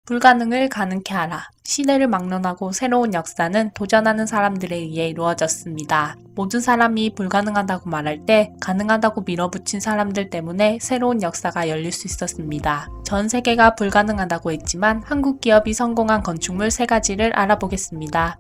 불가능을 가능케 하라. 시대를 막론하고 새로운 역사는 도전하는 사람들에 의해 이루어졌습니다. 모든 사람이 불가능하다고 말할 때 가능하다고 밀어붙인 사람들 때문에 새로운 역사가 열릴 수 있었습니다. 전 세계가 불가능하다고 했지만 한국 기업이 성공한 건축물 3가지를 알아보겠습니다.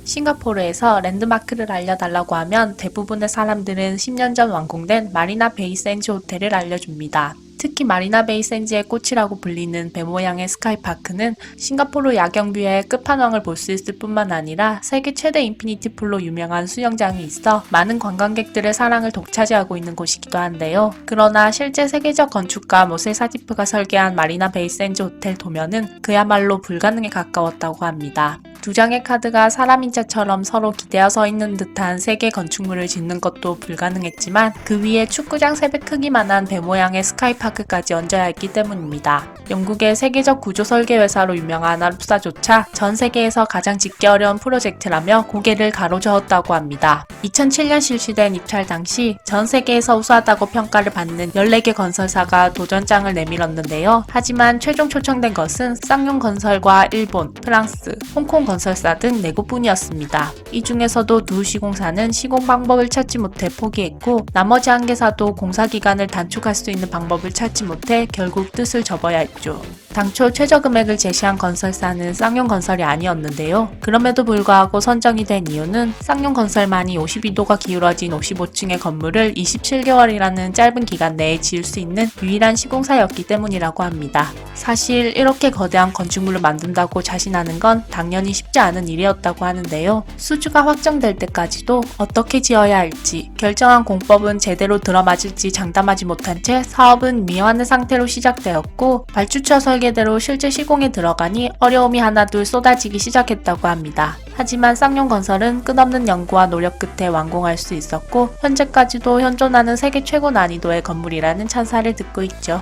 싱가포르에서 랜드마크를 알려달라고 하면 대부분의 사람들은 10년 전 완공된 마리나 베이 샌즈 호텔을 알려줍니다. 특히 마리나 베이 샌즈의 꽃이라고 불리는 배 모양의 스카이파크는 싱가포르 야경뷰의 끝판왕을 볼 수 있을 뿐만 아니라 세계 최대 인피니티 풀로 유명한 수영장이 있어 많은 관광객들의 사랑을 독차지하고 있는 곳이기도 한데요. 그러나 실제 세계적 건축가 모세 사디프가 설계한 마리나 베이 샌즈 호텔 도면은 그야말로 불가능에 가까웠다고 합니다. 2장의 카드가 사람 인자처럼 서로 기대어 서 있는 듯한 세계 건축물을 짓는 것도 불가능했지만 그 위에 축구장 3배 크기만한 배 모양의 스카이파크까지 얹어야 했기 때문입니다. 영국의 세계적 구조 설계 회사로 유명한 아룹사조차 전 세계에서 가장 짓기 어려운 프로젝트라며 고개를 가로저었다고 합니다. 2007년 실시된 입찰 당시 전 세계에서 우수하다고 평가를 받는 14개 건설사가 도전장을 내밀었는데요. 하지만 최종 초청된 것은 쌍용건설과 일본, 프랑스, 홍콩 건설사 등 4곳뿐이었습니다. 이 중에서도 두 시공사는 시공 방법을 찾지 못해 포기했고 나머지 한 개사도 공사 기간을 단축할 수 있는 방법을 찾지 못해 결국 뜻을 접어야 했죠. 당초 최저 금액을 제시한 건설사는 쌍용건설이 아니었는데요. 그럼에도 불구하고 선정이 된 이유는 쌍용건설만이 52도가 기울어진 55층의 건물을 27개월이라는 짧은 기간 내에 지을 수 있는 유일한 시공사였기 때문이라고 합니다. 사실 이렇게 거대한 건축물을 만든다고 자신하는 건 당연히 쉽지 않은 일이었다고 하는데요. 수주가 확정될 때까지도 어떻게 지어야 할지 결정한 공법은 제대로 들어맞을지 장담하지 못한 채 사업은 미완의 상태로 시작되었고 발주처 설계대로 실제 시공에 들어가니 어려움이 하나둘 쏟아지기 시작했다고 합니다. 하지만 쌍용건설은 끝없는 연구와 노력 끝에 완공할 수 있었고 현재까지도 현존하는 세계 최고 난이도의 건물이라는 찬사를 듣고 있죠.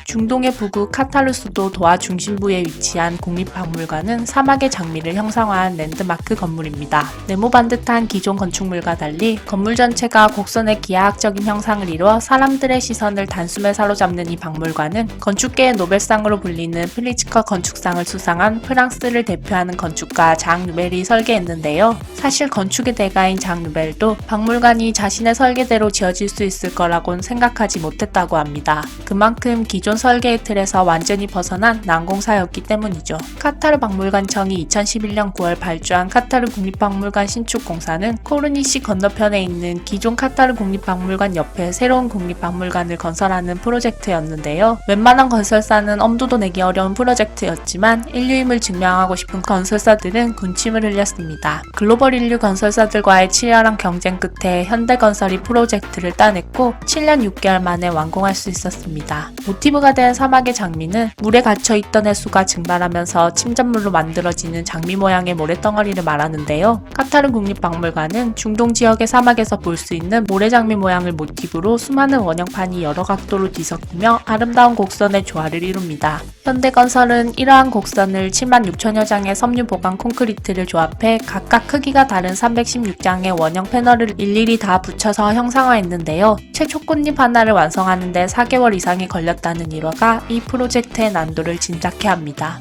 중동의 북부 카타르 수도 도하 중심부에 위치한 국립박물관은 사막의 장미를 형상화한 랜드마크 건물입니다. 네모 반듯한 기존 건축물과 달리 건물 전체가 곡선의 기하학적인 형상을 이루어 사람들의 시선을 단숨에 사로잡는 이 박물관은 건축계의 노벨상으로 불리는 프리츠커 건축상을 수상한 프랑스를 대표하는 건축가 장 누벨이 설계했는데요. 사실 건축의 대가인 장 누벨도 박물관이 자신의 설계대로 지어질 수 있을 거라고는 생각하지 못했다고 합니다. 그만큼 기존 설계의 틀에서 완전히 벗어난 난공사였기 때문이죠. 카타르 박물관청이 2011년 9월 발주한 카타르 국립박물관 신축 공사는 코르니시 건너편에 있는 기존 카타르 국립박물관 옆에 새로운 국립박물관을 건설하는 프로젝트였는데요. 웬만한 건설사는 엄두도 내기 어려운 프로젝트였지만 인류임을 증명하고 싶은 건설사들은 군침을 흘렸습니다. 글로벌 인류 건설사들과의 치열한 경쟁 끝에 현대건설이 프로젝트를 따냈고 7년 6개월 만에 완공할 수 있었습니다. 모티브가 된 사막의 장미는 물에 갇혀있던 해수가 증발하면서 침전물로 만들어지는 장미 모양의 모래덩어리를 말하는데요. 카타르 국립박물관은 중동 지역의 사막에서 볼 수 있는 모래장미 모양을 모티브로 수많은 원형판이 여러 각도로 뒤섞이며 아름다운 곡선의 조화를 이룹니다. 현대건설은 이러한 곡선을 7만 6천여 장의 섬유 보강 콘크리트를 조합해 각각 크기가 다른 316장의 원형 패널을 일일이 다 붙여서 형상화했는데요. 최초 꽃잎 하나를 완성하는 데 4개월 이상이 걸렸다는 일화가 이 프로젝트의 난도를 짐작케 합니다.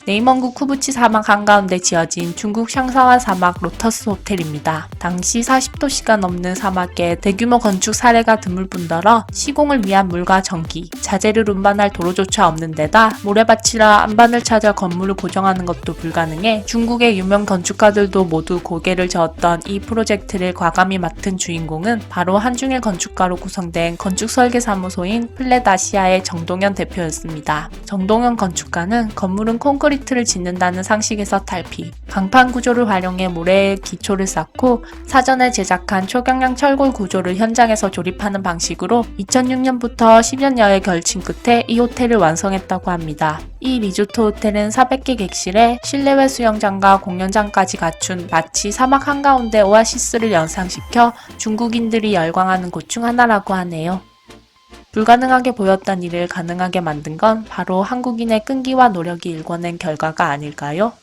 네이먼구 쿠부치 사막 한가운데 지어진 중국 샹사완 사막 로터스 호텔입니다. 당시 40도씨가 넘는 사막에 대규모 건축 사례가 드물 뿐더러 시공을 위한 물과 전기, 자재를 운반할 도로조차 없는 데다 모래밭이라 안반을 찾아 건물을 고정하는 것도 불가능해 중국의 유명 건축가들도 모두 고개를 저었던 이 프로젝트를 과감히 맡은 주인공은 바로 한중일 건축가로 구성된 건축설계사무소인 플랫아시아의 정동현 대표였습니다. 정동현 건축가는 건물은 콘크리트를 짓는다는 상식에서 탈피, 강판 구조를 활용해 모래에 기초를 쌓고 사전에 제작한 초경량 철골 구조를 현장에서 조립하는 방식으로 2006년부터 10년여의 결친 끝에 이 호텔을 완성했다고 합니다. 이 리조트 호텔은 400개 객실에 실내외 수영장과 공연장까지 갖춘 마치 사막 한가운데 오아시스를 연상시켜 중국인들이 열광하는 곳 중 하나라고 하네요. 불가능하게 보였던 일을 가능하게 만든 건 바로 한국인의 끈기와 노력이 일궈낸 결과가 아닐까요?